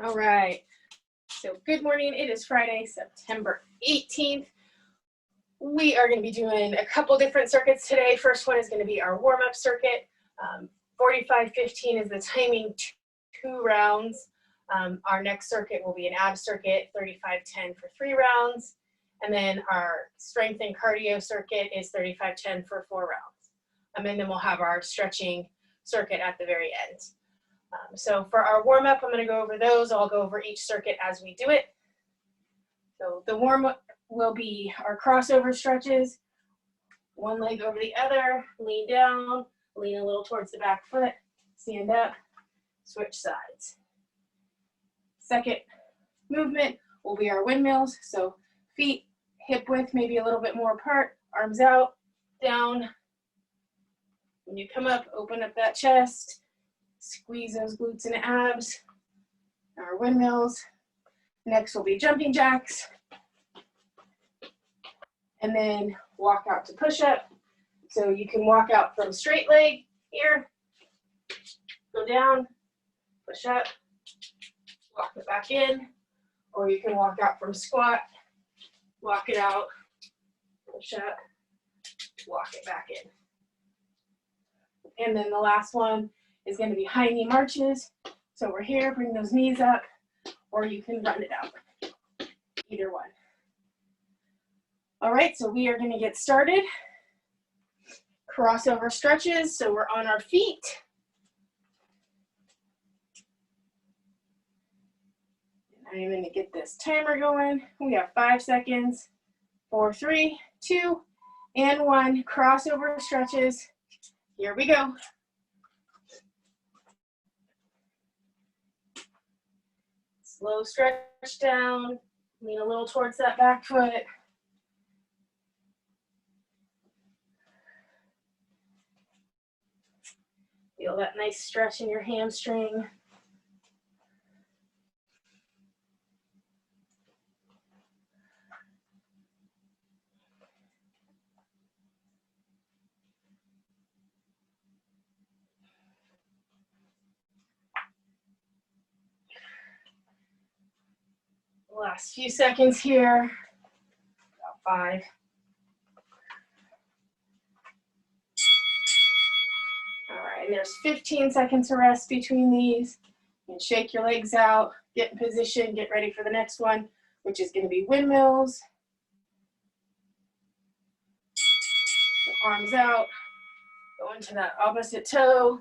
All right, so good morning. It is Friday, September 18th. We are going to be doing a couple different circuits today. First one is going to be our warm-up circuit. 45-15 is the timing, 2 rounds. Our next circuit will be an ab circuit, 35-10 for 3 rounds. And then our strength and cardio circuit is 35-10 for 4 rounds. And then we'll have our stretching circuit at the very end. So for our warm-up, I'm going to go over those. I'll go over each circuit as we do it. So the warm-up will be our crossover stretches. One leg over the other, lean down, lean a little towards the back foot, stand up, switch sides. Second movement will be our windmills. So feet hip width, maybe a little bit more apart, arms out, down. When you come up, open up that chest. Squeeze those glutes and abs. Our windmills. Next will be jumping jacks. And then walk out to push up. So you can walk out from straight leg here, go down, push up, walk it back in, or you can walk out from squat, walk it out, push up, walk it back in. And then the last one is going to be high knee marches. So we're here, bring those knees up, or you can run it out. Either one. All right, so we are going to get started. Crossover stretches, so we're on our feet. I am going to get this timer going. We have 5 seconds. 4, 3, 2, and 1. Crossover stretches. Here we go. Slow stretch down, lean a little towards that back foot. Feel that nice stretch in your hamstring. Last few seconds here, about 5. All right, and there's 15 seconds to rest between these. And shake your legs out, get in position, get ready for the next one, which is going to be windmills. So arms out, go into that opposite toe.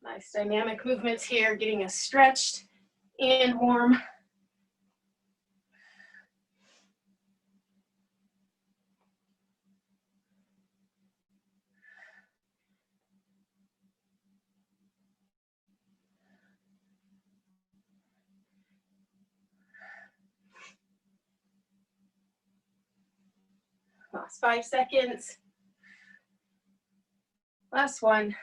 Nice dynamic movements here, getting us stretched and warm. Last 5 seconds. Last one.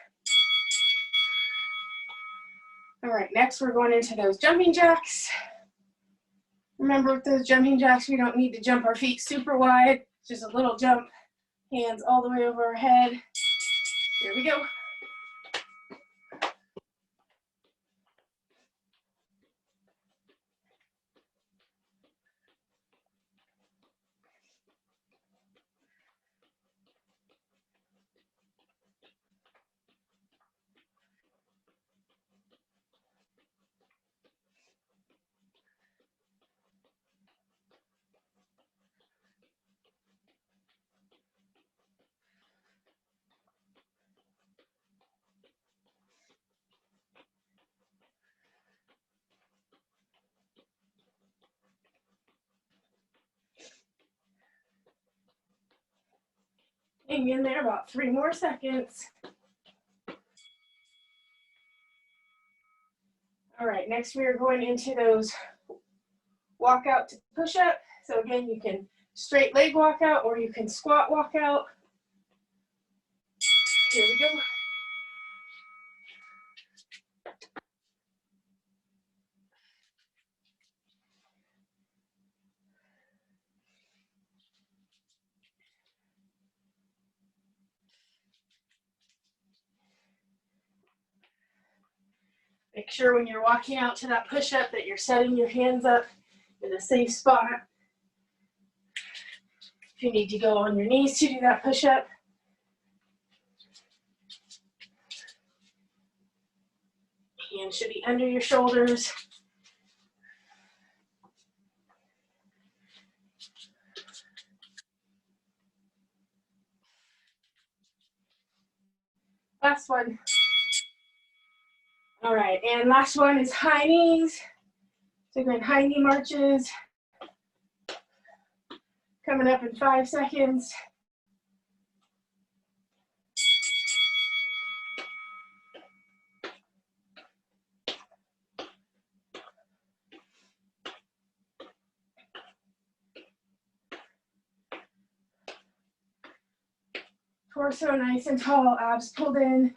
All right, next we're going into those jumping jacks. Remember with those jumping jacks, we don't need to jump our feet super wide, just a little jump, hands all the way over our head. Here we go. Hang in there, about 3 more seconds. All right, next we are going into those walk out to push up. So again, you can straight leg walk out or you can squat walk out. Here we go. Make sure when you're walking out to that push-up that you're setting your hands up in a safe spot. If you need to go on your knees to do that push-up, hands should be under your shoulders. Last one. All right, and last one is high knees. So again, high knee marches. Coming up in 5 seconds. Torso nice and tall, abs pulled in.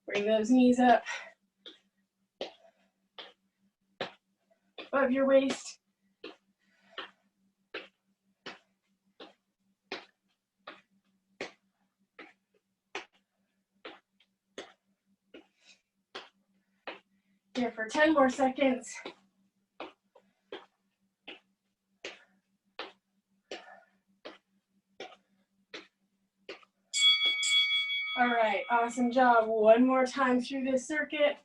Bring those knees up above your waist. Here for 10 more seconds. All right, awesome job. One more time through this circuit.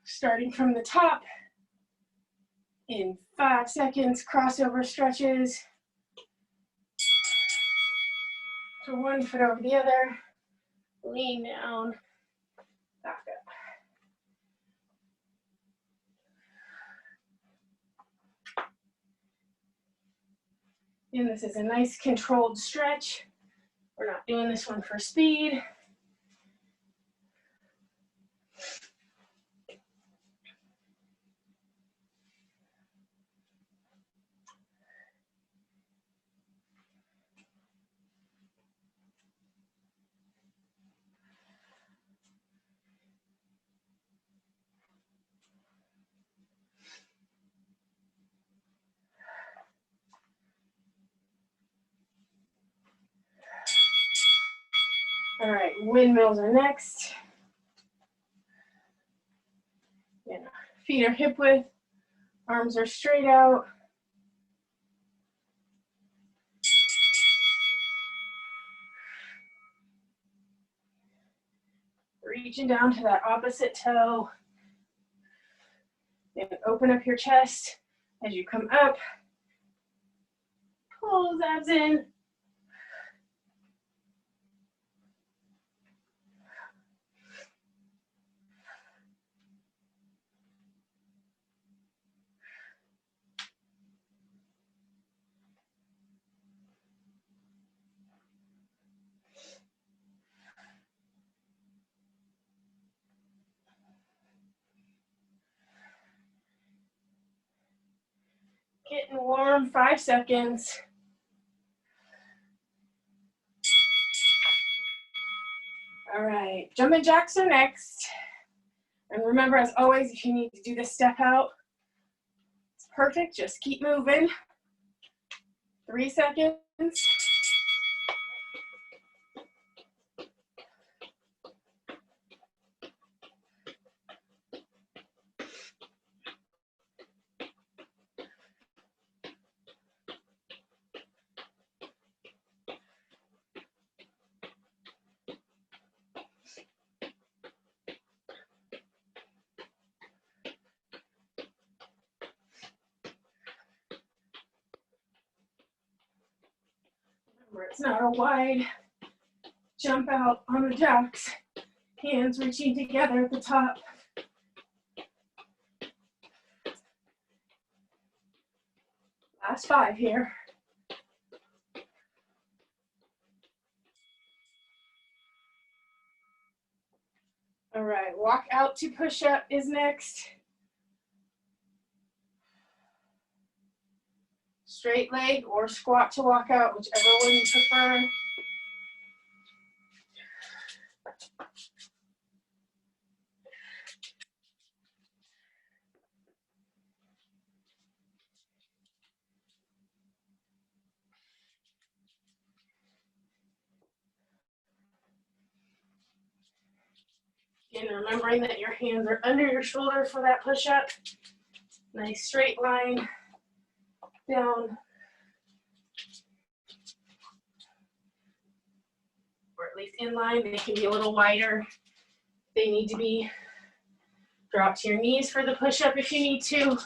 Starting from the top. In 5 seconds, crossover stretches. So one foot over the other. Lean down, back up. And this is a nice controlled stretch. We're not doing this one for speed. All right, windmills are next. And feet are hip width, arms are straight out. Reaching down to that opposite toe. And open up your chest as you come up. Pull those abs in. Getting warm, 5 seconds. All right, jumping jacks are next. And remember, as always, if you need to do the step out, it's perfect, just keep moving. 3 seconds. Remember, it's not a wide jump out on the jacks. Hands reaching together at the top. Last 5 here. All right, walk out to push up is next. Straight leg or squat to walk out, whichever one you prefer. And remembering that your hands are under your shoulder for that push-up. Nice straight line down. Or at least in line. They can be a little wider. They need to be. Drop to your knees for the push-up if you need to.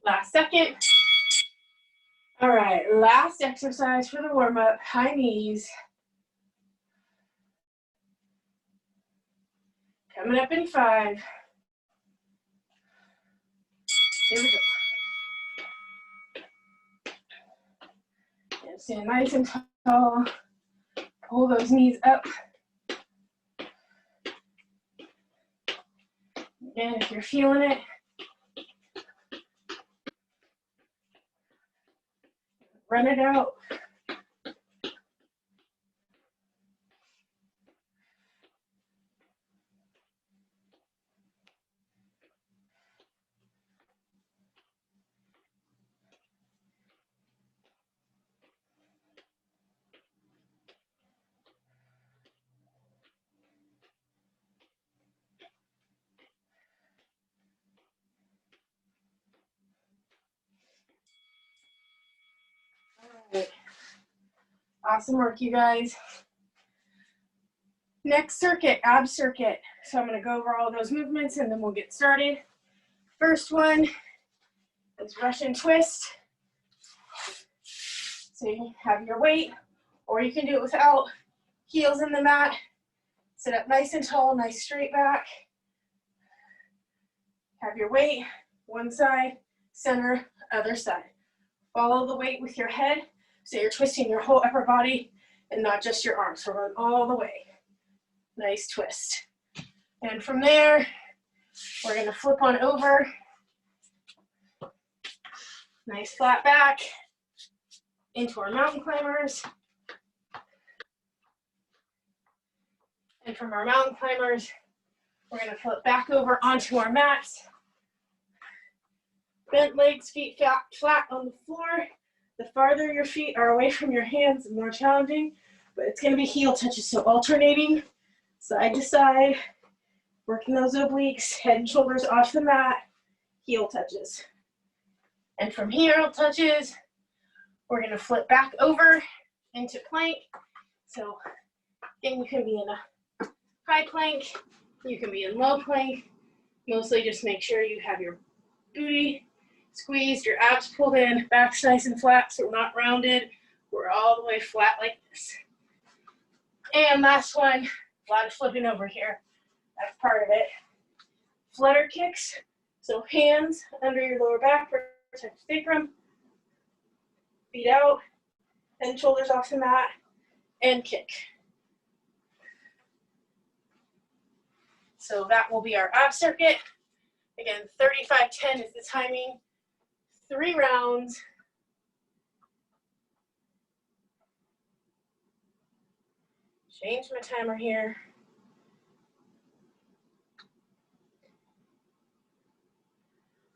Last second. All right, last exercise for the warm-up, high knees. Coming up in 5. Here we go. And stand nice and tall. Pull those knees up. Again, if you're feeling it, run it out. All right. Awesome work, you guys. Next circuit, ab circuit. So I'm going to go over all those movements and then we'll get started. First one is Russian twist. So you have your weight, or you can do it without. Heels in the mat. Sit up nice and tall, nice straight back. Have your weight, one side, center, other side. Follow the weight with your head, so you're twisting your whole upper body and not just your arms. So run all the way. Nice twist. And from there, we're gonna flip on over. Nice flat back into our mountain climbers. And from our mountain climbers, we're gonna flip back over onto our mats. Bent legs, feet flat on the floor. The farther your feet are away from your hands, the more challenging, but it's gonna be heel touches, so alternating side to side, working those obliques, head and shoulders off the mat, heel touches. And from heel touches, we're gonna flip back over into plank. So again, you can be in a high plank, you can be in low plank. Mostly just make sure you have your booty squeezed, your abs pulled in, back's nice and flat, so we're not rounded. We're all the way flat like this. And last one, a lot of flipping over here. That's part of it. Flutter kicks, so hands under your lower back, protect sacrum, feet out, and shoulders off the mat, and kick. So that will be our ab circuit. Again, 35-10 is the timing. 3 rounds. Change my timer here.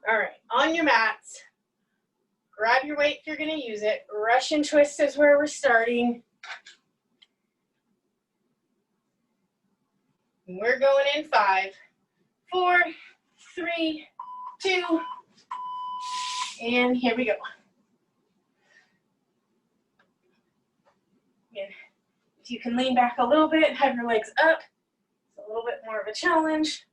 All right, on your mats, grab your weight if you're gonna use it. Russian twist is where we're starting. And we're going in 5, 4, 3, 2, and here we go. Again, if you can lean back a little bit and have your legs up, it's a little bit more of a challenge.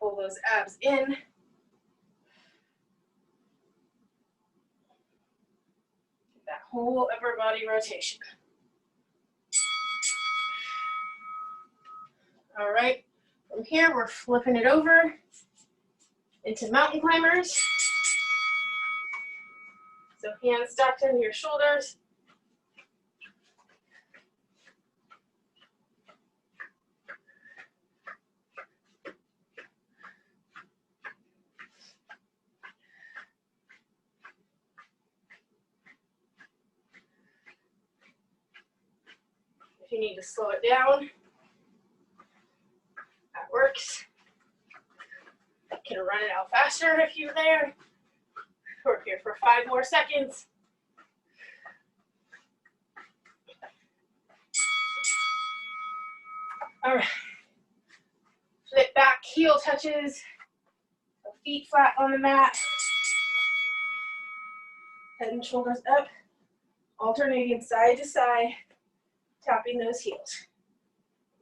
Pull those abs in. Get that whole upper body rotation. All right, from here we're flipping it over into mountain climbers. So hands stacked into your shoulders. you need to slow it down, that works. I can run it out faster if you're there. We're here for 5 more seconds. All right. Flip back, heel touches, feet flat on the mat. Head and shoulders up, alternating side to side, tapping those heels.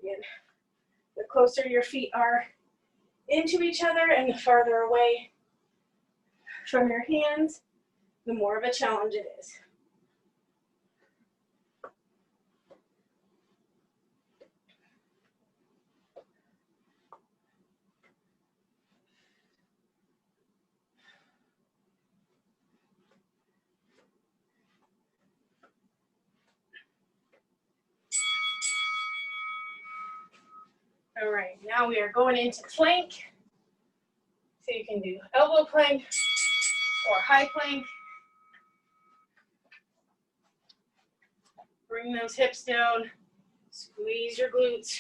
Again, the closer your feet are into each other and the farther away from your hands, the more of a challenge it is. All right, now we are going into plank. So you can do elbow plank or high plank. Bring those hips down, squeeze your glutes.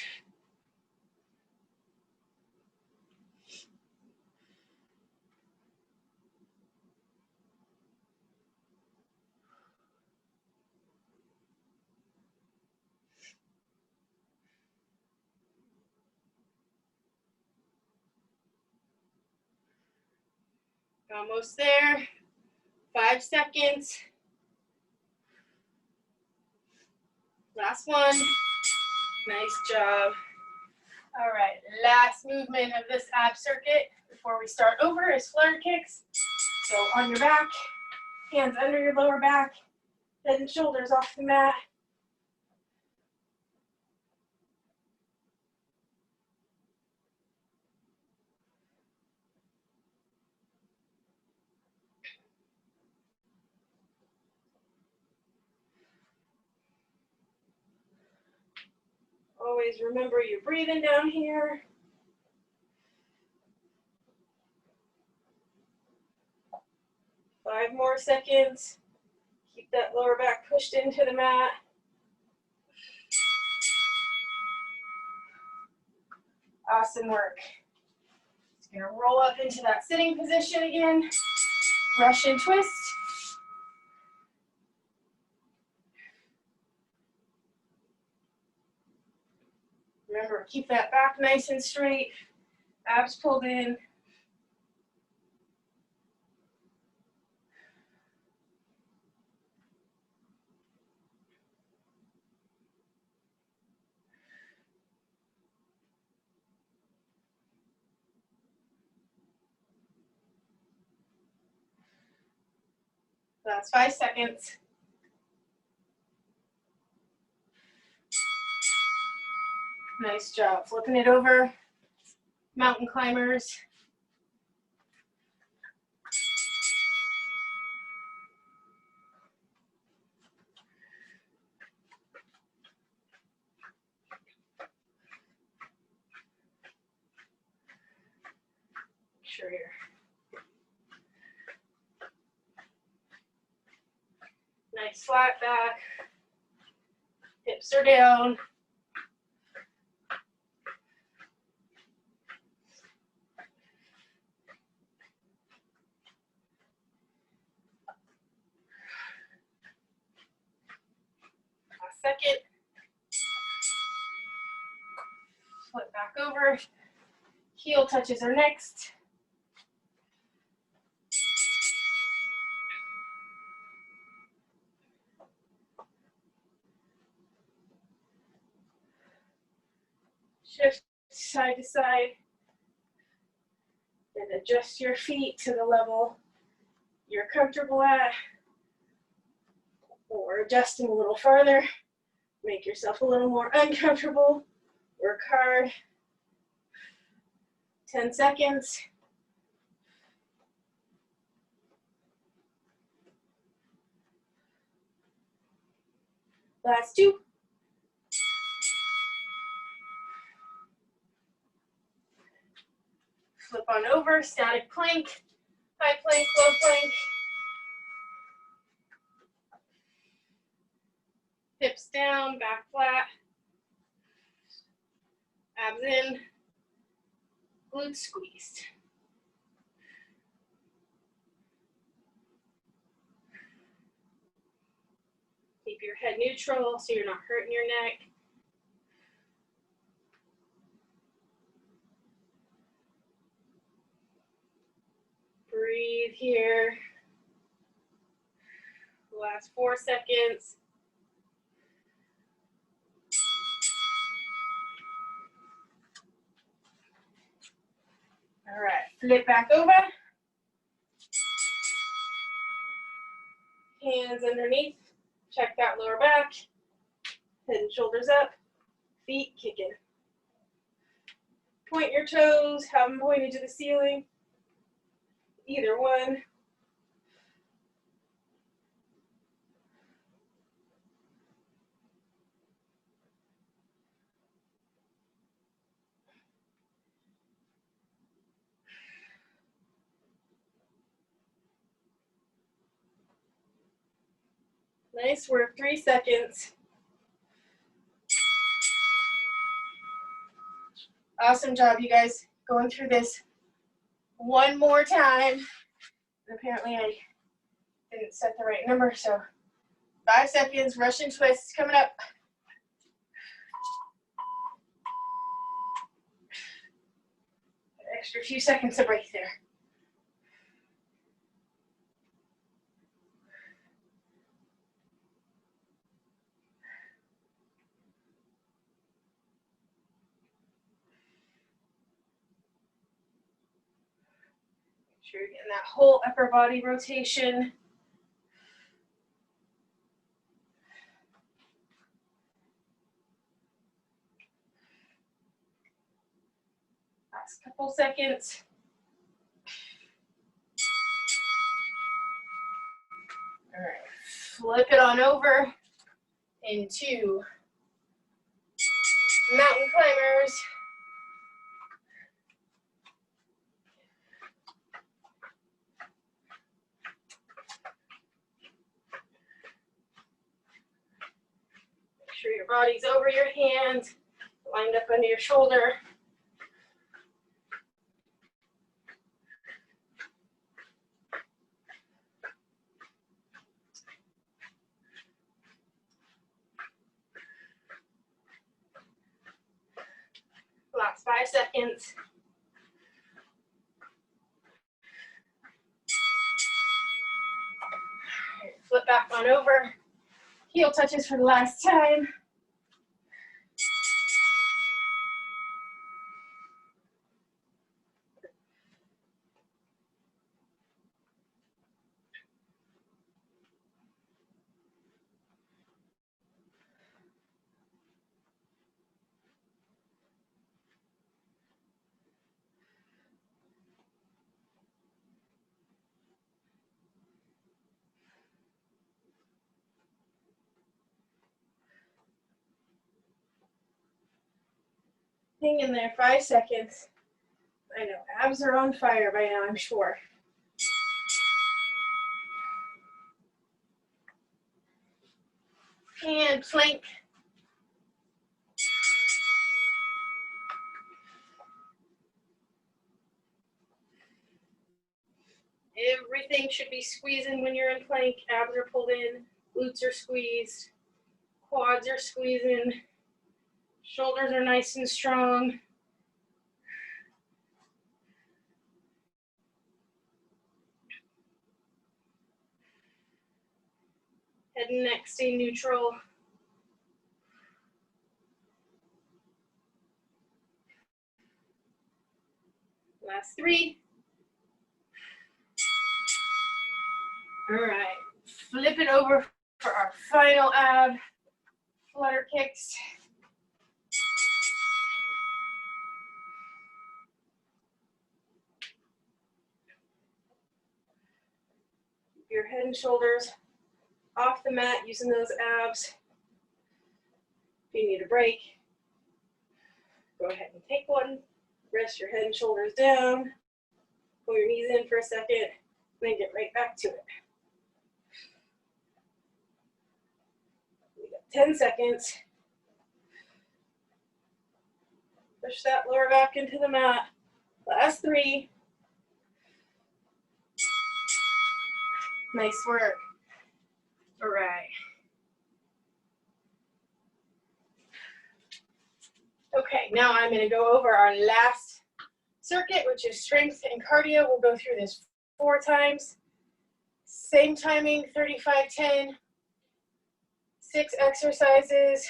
Almost there. 5 seconds. Last one. Nice job. All right, last movement of this ab circuit before we start over is flutter kicks. So on your back, hands under your lower back, head and shoulders off the mat. Always remember you're breathing down here. Five more seconds. Keep that lower back pushed into the mat. Awesome work. Just gonna roll up into that sitting position again. Russian twist. Remember, keep that back nice and straight. Abs pulled in. That's 5 seconds. Nice job. Flipping it over. Mountain climbers. Sure here. Nice flat back. Hips are down. Last second. Flip back over. Heel touches are next. Shift side to side. And adjust your feet to the level you're comfortable at. Or adjusting a little farther. Make yourself a little more uncomfortable. Work hard. 10 seconds. Last 2. Flip on over, static plank, high plank, low plank. Hips down, back flat. quads in, glutes squeezed. Keep your head neutral so you're not hurting your neck. Breathe here. Last 4 seconds. All right, flip back over. Hands underneath. Check that lower back. Head and shoulders up. Feet kicking. Point your toes, have them pointed to the ceiling. Either one. Nice work, 3 seconds. Awesome job, you guys. Going through this one more time. Apparently I didn't set the right number, so 5 seconds, Russian twists coming up. An extra few seconds of break there. Make sure you're getting that whole upper body rotation. Last couple seconds. All right, flip it on over into mountain climbers. Make sure your body's over your hand, lined up under your shoulder. Last 5 seconds. Flip back on over. Heel touches for the last time. Hang in there, 5 seconds. I know, abs are on fire by now, I'm sure. And plank. Everything should be squeezing when you're in plank. Abs are pulled in, glutes are squeezed, quads are squeezing, shoulders are nice and strong. Head and neck stay neutral. Last 3. All right, flip it over for our final ab, flutter kicks. Keep your head and shoulders off the mat using those abs. If you need a break, go ahead and take one. Rest your head and shoulders down. Pull your knees in for a second, then get right back to it. We got 10 seconds. Push that lower back into the mat. Last 3. Nice work. All right. Okay, now I'm going to go over our last circuit, which is strength and cardio. We'll go through this 4 times. Same timing, 35-10. 6 exercises.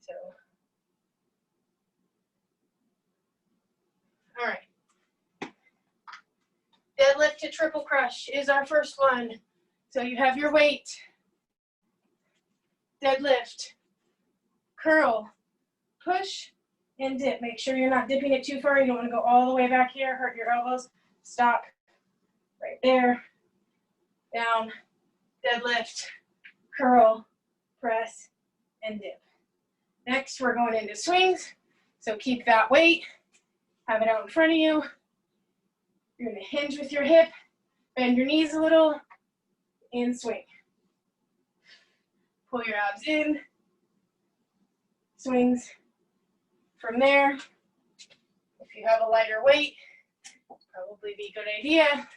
So, all right. Deadlift to triple crush is our first one. So you have your weight. Deadlift, curl, push, and dip. Make sure you're not dipping it too far. You don't want to go all the way back here, hurt your elbows. Stop right there. Down, deadlift, curl, press, and dip. Next, we're going into swings. So keep that weight, have it out in front of you. You're going to hinge with your hip, bend your knees a little, and swing. Pull your abs in, swings. From there, if you have a lighter weight, probably be a good idea.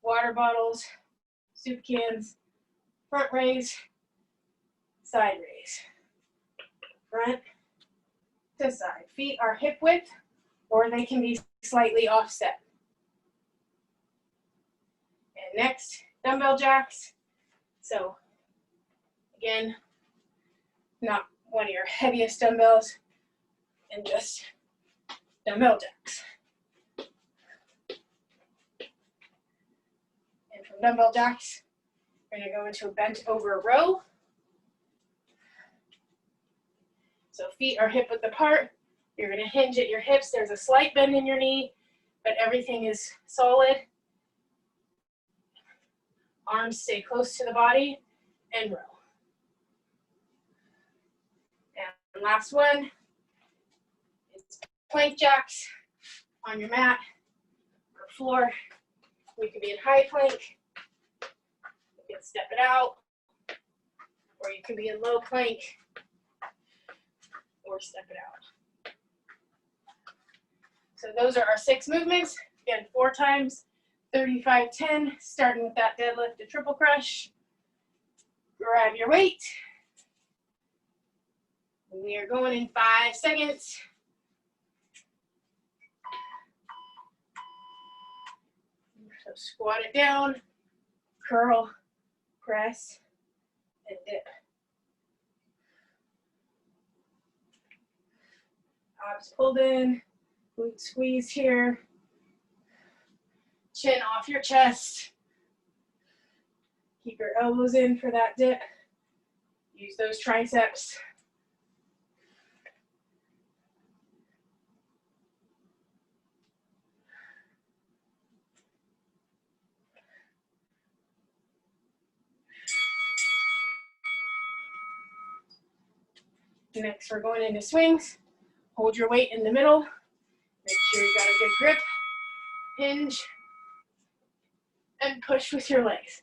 Water bottles, soup cans, front raise, side raise. Front to side. Feet are hip width, or they can be slightly offset. And next, dumbbell jacks. So again, not one of your heaviest dumbbells, and just dumbbell jacks. And from dumbbell jacks, we're going to go into a bent over row. So feet are hip width apart. You're going to hinge at your hips. There's a slight bend in your knee, but everything is solid. Arms stay close to the body, and row. And last one is plank jacks on your mat or floor. We could be in high plank. You can step it out, or you can be in low plank, or step it out. So those are our 6 movements. Again, 4 times, 35-10, starting with that deadlift to triple crush. Grab your weight. We are going in 5 seconds. So squat it down, curl, press, and dip. Abs pulled in, glute squeeze here. Chin off your chest. Keep your elbows in for that dip. Use those triceps. Next, we're going into swings. Hold your weight in the middle. Make sure you got a good grip. Hinge. And push with your legs.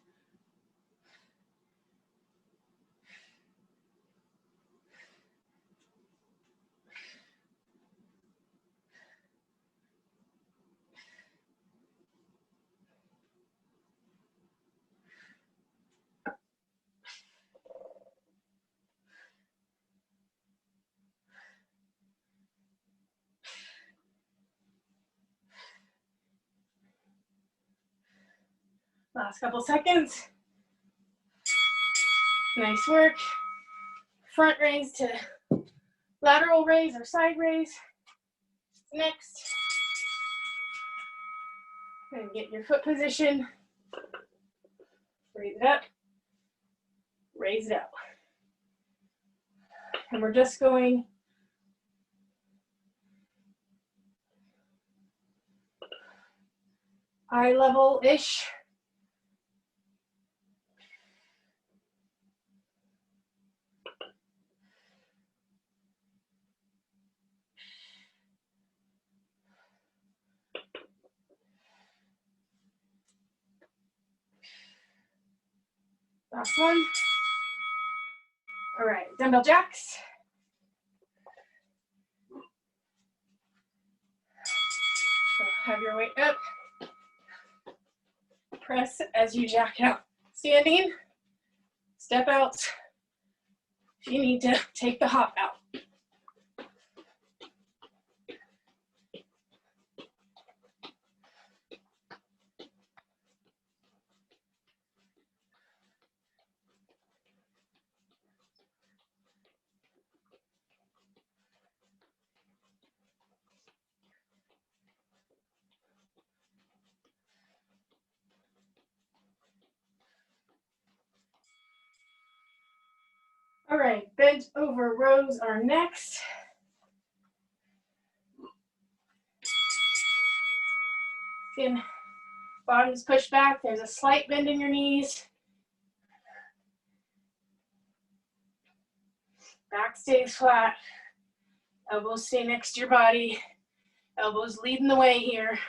Last couple seconds. Nice work. Front raise to lateral raise or side raise. Next. And get your foot position. Raise it up. Raise it out. And we're just going eye level-ish. Last one. All right, dumbbell jacks. have your weight up. Press as you jack out. Standing, step out. If you need to take the hop out. All right, bent over rows are next. Again, bottoms push back. There's a slight bend in your knees. Back stays flat. Elbows stay next to your body. Elbows leading the way here.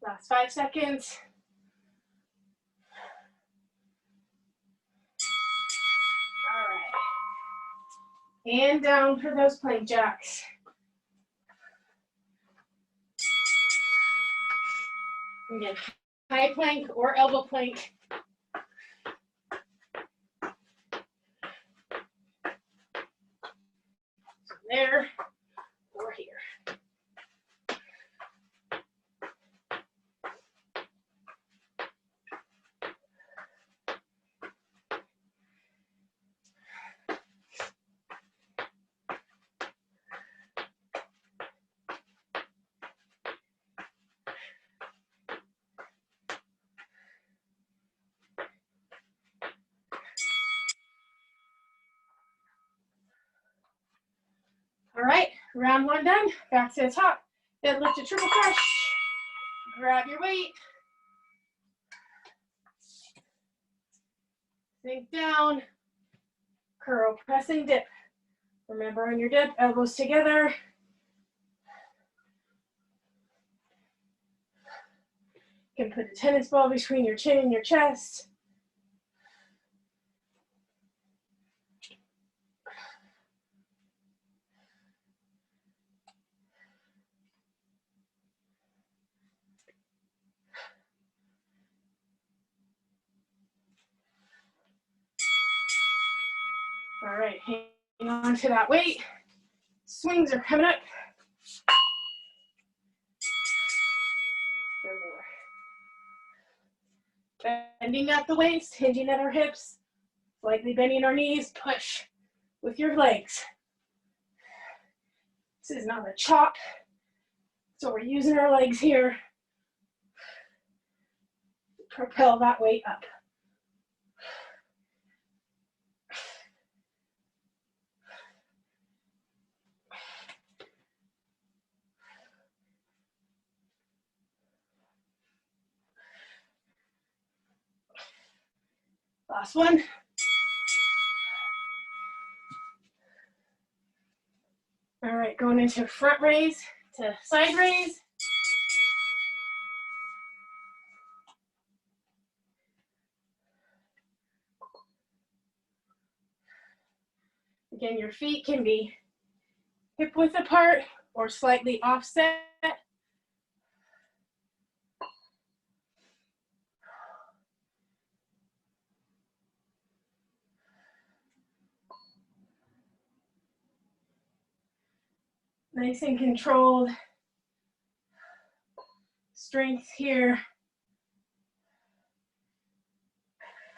Last 5 seconds. All right. And down for those plank jacks. Again, high plank or elbow plank. So there or here. All right, round one done. Back to the top. Deadlift to triple crunch. Grab your weight. Sink down. Curl, press and dip. Remember on your dip, elbows together. You can put a tennis ball between your chin and your chest. All right, hang on to that weight. Swings are coming up. Bending at the waist, hinging at our hips, slightly bending our knees, push with your legs. This is not a chop, so we're using our legs here. Propel that weight up. Last one. All right, going into front raise to side raise. Again, your feet can be hip width apart or slightly offset. Nice and controlled. Strength here.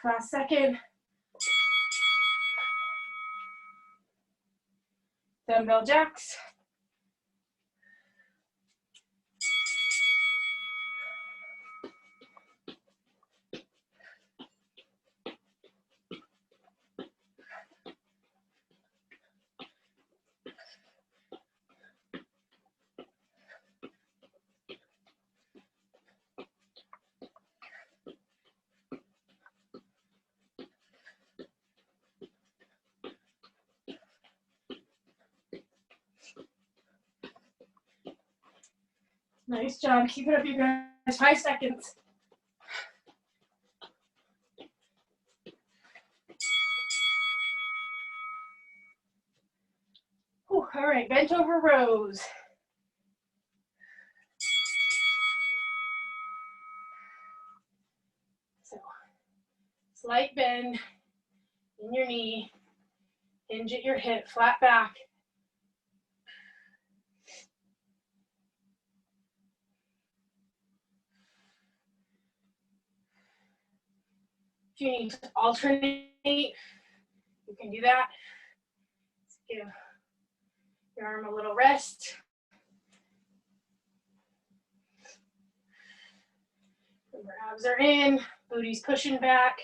Last second. Dumbbell jacks. Nice job. Keep it up, you guys. 5 seconds. Whew, all right, bent over rows. So, slight bend in your knee, hinge at your hip, flat back. If you need to alternate, you can do that. Let's give your arm a little rest. Remember, abs are in, booty's pushing back.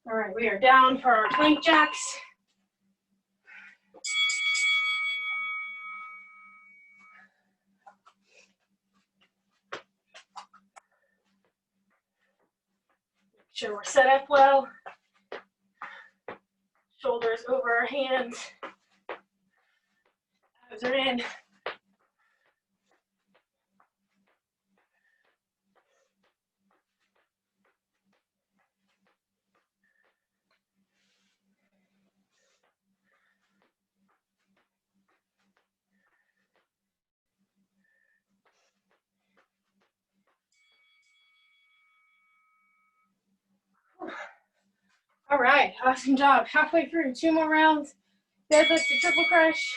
All right, we are down for our plank jacks. Make sure we're set up well. Shoulders over our hands. Abs are in. All right, awesome job. Halfway through, 2 more rounds. Deadlift to triple crush.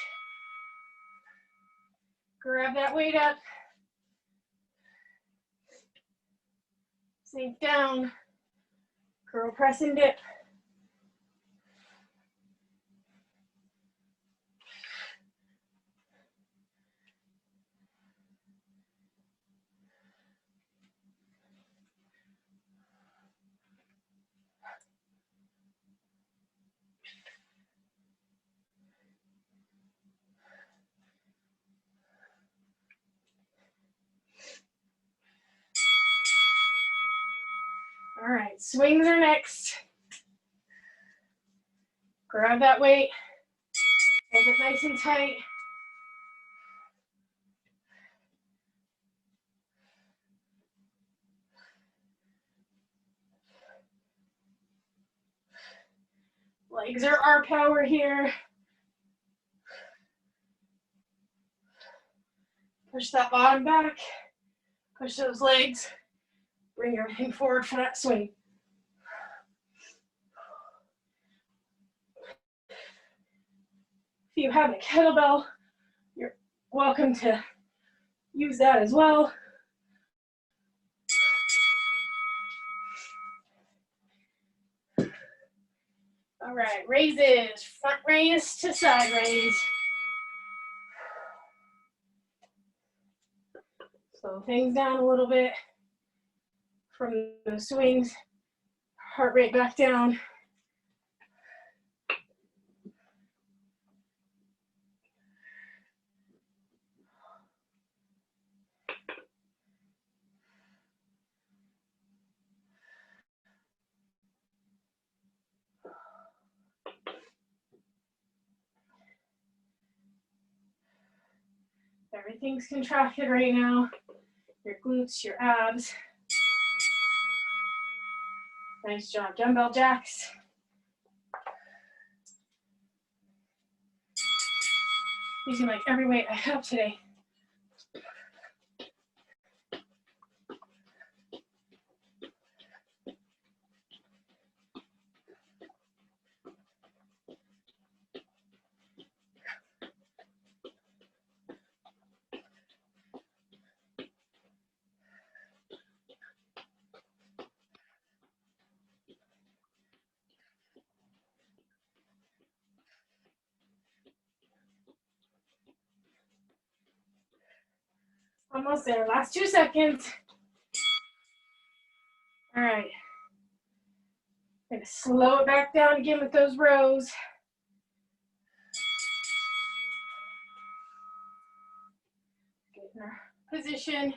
Grab that weight up. Sink down. Curl, press, and dip. All right, swings are next. Grab that weight. Hold it nice and tight. Legs are our power here. Push that bottom back. Push those legs. Bring everything forward for that swing. If you have a kettlebell, you're welcome to use that as well. All right, raises, front raise to side raise. Slow things down a little bit from the swings. Heart rate back down. Everything's contracted right now. Your glutes, your abs. Nice job, dumbbell jacks. Using like every weight I have today. Almost there, last 2 seconds. All right. Gonna slow it back down again with those rows. Get in our position.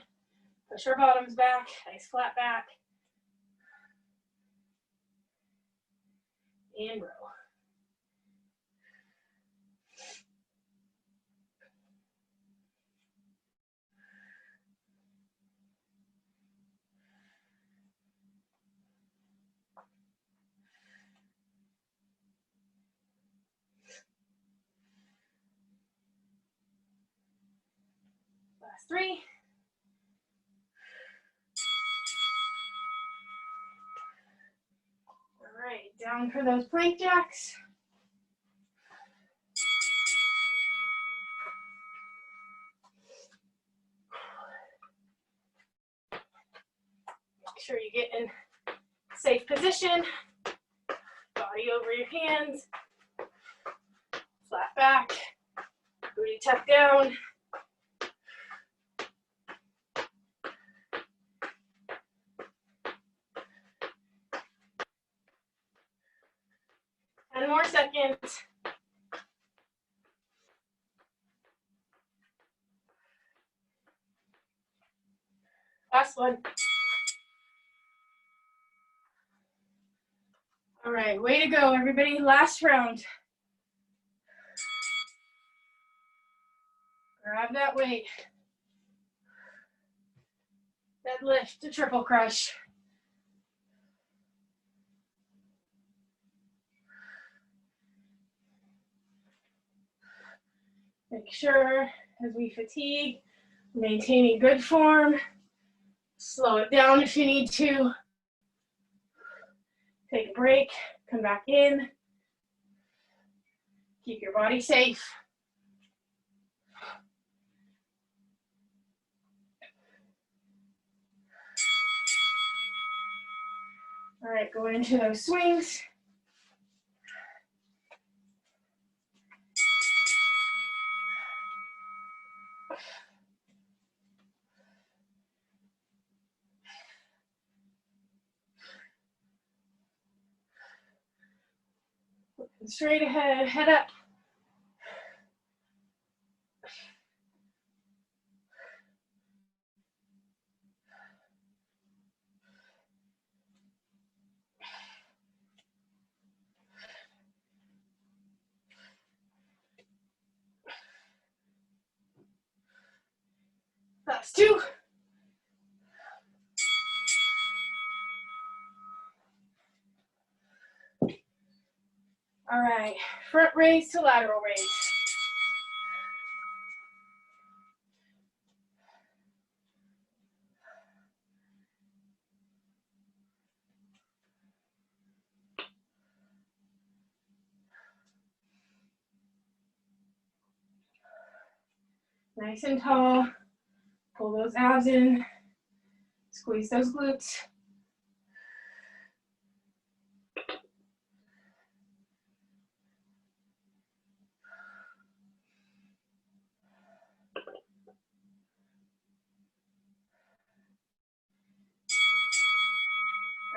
Push our bottoms back, nice flat back. And row. Last 3. All right, down for those plank jacks. Make sure you get in safe position. Body over your hands. Flat back. Booty tucked down. Ten more seconds. Last one. All right, way to go, everybody. Last round. Grab that weight. Deadlift to triple crush. Make sure as we fatigue, maintaining good form. Slow it down if you need to. Take a break, come back in. Keep your body safe. All right, going into those swings. Looking straight ahead, head up. Last 2. All right, front raise to lateral raise. Nice and tall. Pull those abs in. Squeeze those glutes.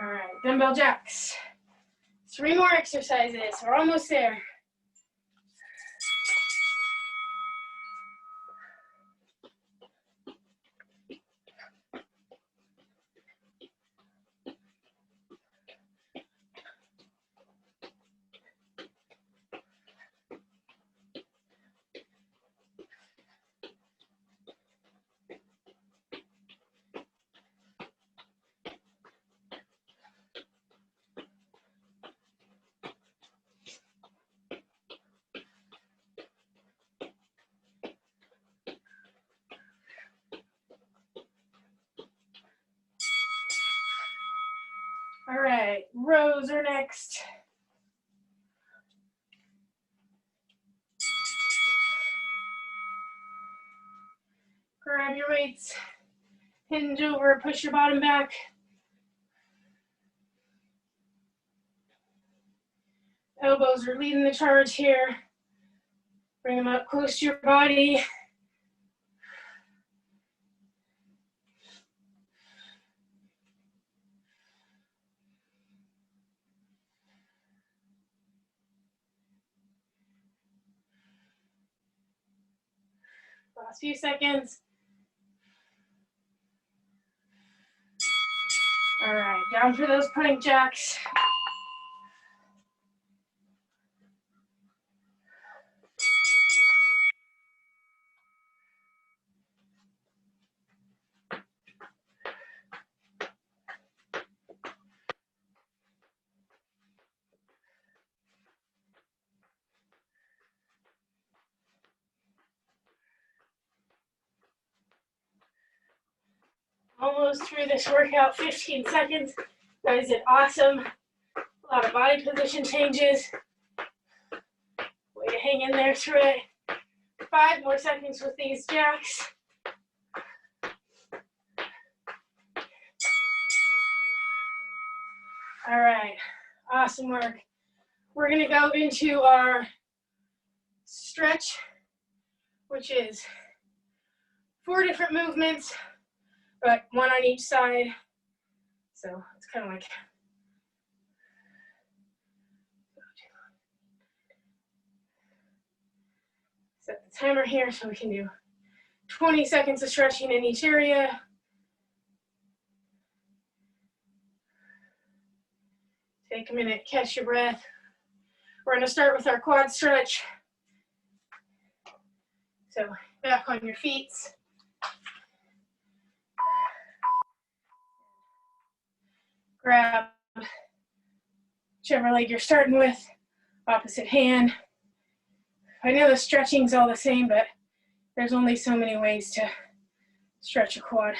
All right, dumbbell jacks. 3 more exercises. We're almost there. All right, rows are next. Grab your weights, hinge over, push your bottom back. Elbows are leading the charge here. Bring them up close to your body. Last few seconds. All right, down for those plank jacks. Almost through this workout, 15 seconds. Guys did awesome. A lot of body position changes. Way to hang in there through it. 5 more seconds with these jacks. All right, awesome work. We're gonna go into our stretch, which is 4 different movements, but 1 on each side. So it's kind of like set the timer here so we can do 20 seconds of stretching in each area. Take a minute, catch your breath. We're gonna start with our quad stretch. So back on your feet. Grab whichever leg you're starting with, opposite hand. I know the stretching's all the same, but there's only so many ways to stretch a quad.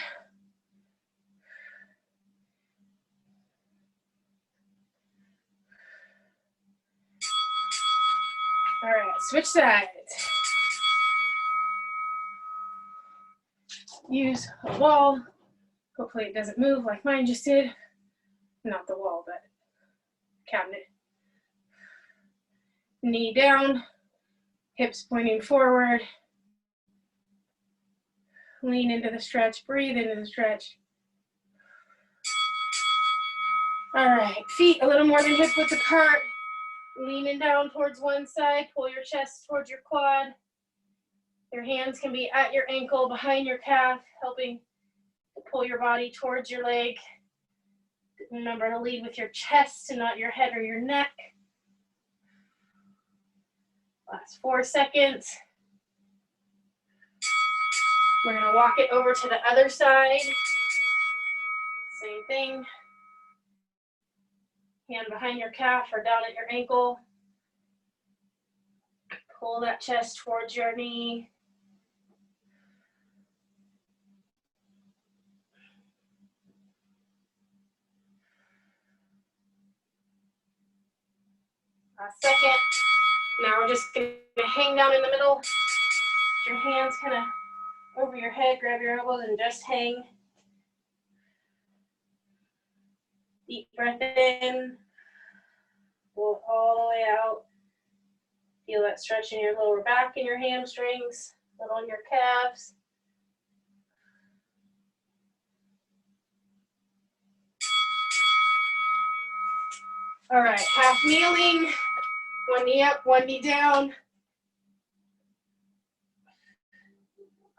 All right, switch sides. Use a wall. Hopefully it doesn't move like mine just did. Not the wall, but cabinet. Knee down, hips pointing forward. Lean into the stretch, breathe into the stretch. All right, feet a little more than hip width apart. Leaning down towards one side, pull your chest towards your quad. Your hands can be at your ankle, behind your calf, helping to pull your body towards your leg. Remember to lead with your chest and not your head or your neck. Last 4 seconds. We're gonna walk it over to the other side. Same thing. Hand behind your calf or down at your ankle. Pull that chest towards your knee. Last second. Now we're just gonna hang down in the middle. Your hands kind of over your head, grab your elbows and just hang. Deep breath in. Pull all the way out. Feel that stretch in your lower back and your hamstrings, a little on your calves. All right, half kneeling, 1 knee up, 1 knee down.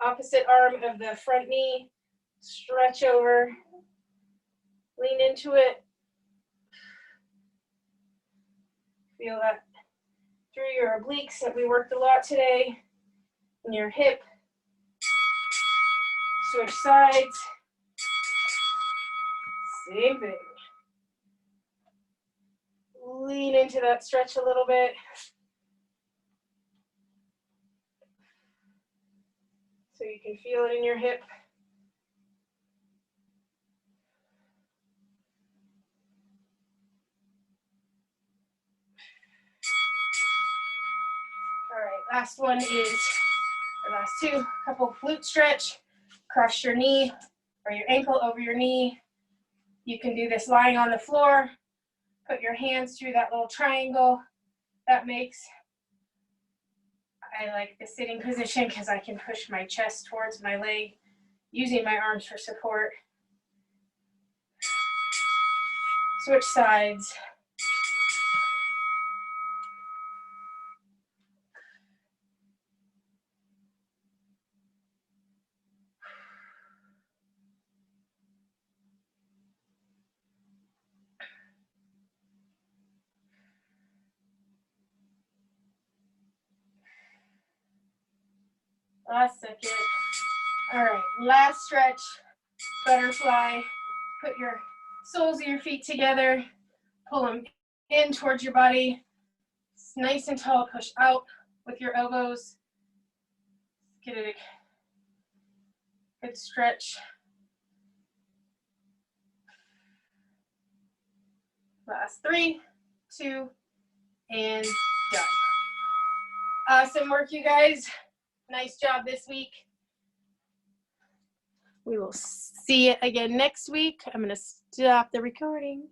Opposite arm of the front knee, stretch over, lean into it. Feel that through your obliques that we worked a lot today, and your hip. Switch sides. Same thing. Lean into that stretch a little bit. So you can feel it in your hip. All right, last one is, the last 2, couple glute stretch. Cross your knee or your ankle over your knee. You can do this lying on the floor. Put your hands through that little triangle. That makes, I like the sitting position because I can push my chest towards my leg using my arms for support. Switch sides. Last second. All right, last stretch, butterfly. Put your soles of your feet together, pull them in towards your body. Nice and tall, push out with your elbows. Get a good stretch. Last 3, 2, and done. Awesome work, you guys. Nice job this week. We will see you again next week. I'm going to stop the recording.